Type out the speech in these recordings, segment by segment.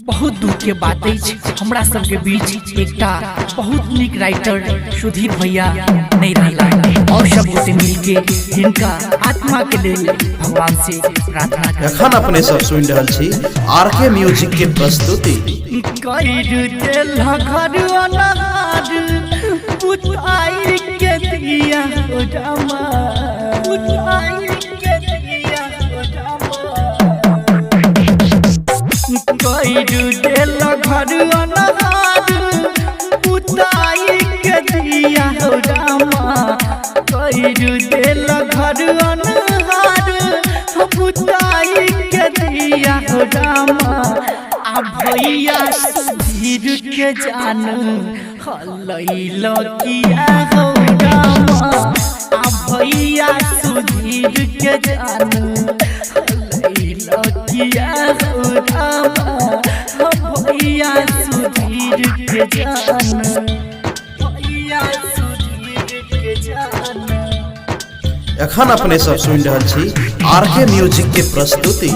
बहुत दूर के बात हमरा सबके बीच एकटा बहुत निक राइटर सुधीर भैया नहीं रहला और सब गोटे मिलके जिनका आत्मा के लिए भगवान से प्रार्थना कर। एखन अपने सब सुन रहल छी आरके म्यूजिक के प्रस्तुति। घर अनहार पुताई के दिया हो रामा, कइरु देल घर अनहार पुताई के दिया हो रामा। आ भैया सुधीर के जान हलैल किया हो रामा, आ भैया सुधीर के जान हलैल किया हो रामा। भैया सुधीर के जान, भैया सुधीर के जान। एखन अपने सब सुन रहल छी आरके म्यूजिक के प्रस्तुति।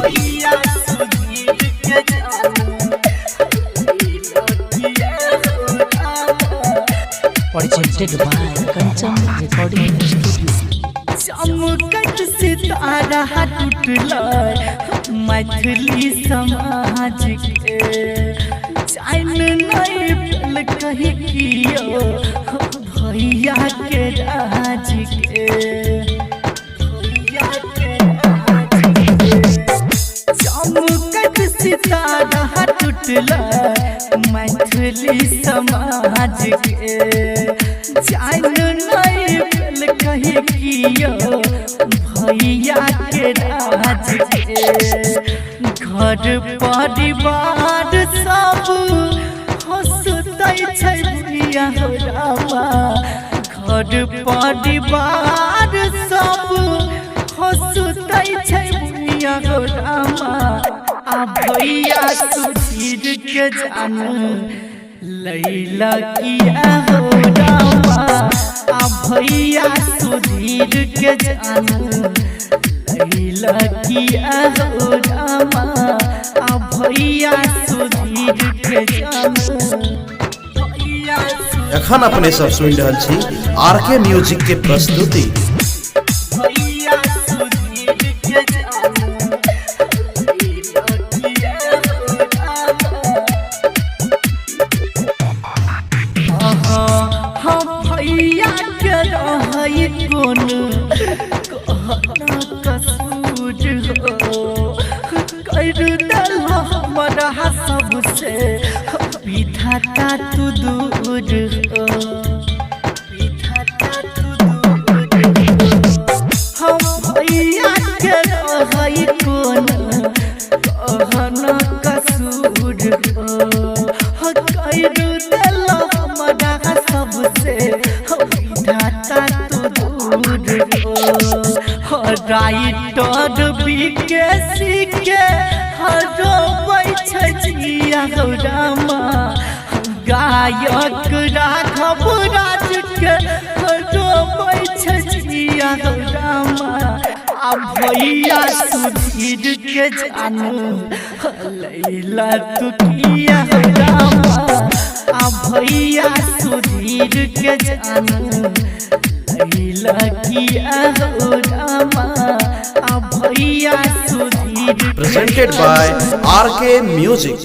Presented by Kanchan Recording Studio। चमकत सितारा टूटल मैथिली समाज के, चैन नहीं पल कही कियो भैया के राज के, भैया के राज के। चमकत सितारा टूटल मैथिली समाज के, चैन नहीं पल कही कियो भैया के राज के। घर परिवार सब हंसतै छै भैया हो रामा, घर परिवार सब हंसतै छै भैया हो रामा। आ भैया सुधीर के जान लैला किया हो रामा, आ भैया सुधीर के जान लैला किया हो रामा। आ भैया सुधीर के जान, भैया एखन अपने सब सुन रहल छी आरके म्यूजिक के प्रस्तुति। भैया सुधीर के जान लैला किया हो रामा। हम भैया के रहै कोन कहना कसूर हो, कर दल हमरा सबसे विधाता तू दूर हो, विधाता तू दूर हो। हम भैया के रहै कोन कहना कसूर हो, कर दल हमरा सबसे विधाता तू दूर हो। राइटर विकेसी के हरो बैठे जिया हो रामा, गायक राघव राज के हरो बैठे जिया हो रामा। आ भैया सुधीर के जान लैला तू किया हो रामा, आ भैया सुधीर के जान लैला किया हो रामा। आ भैया Sudhir. Presented by RK Music।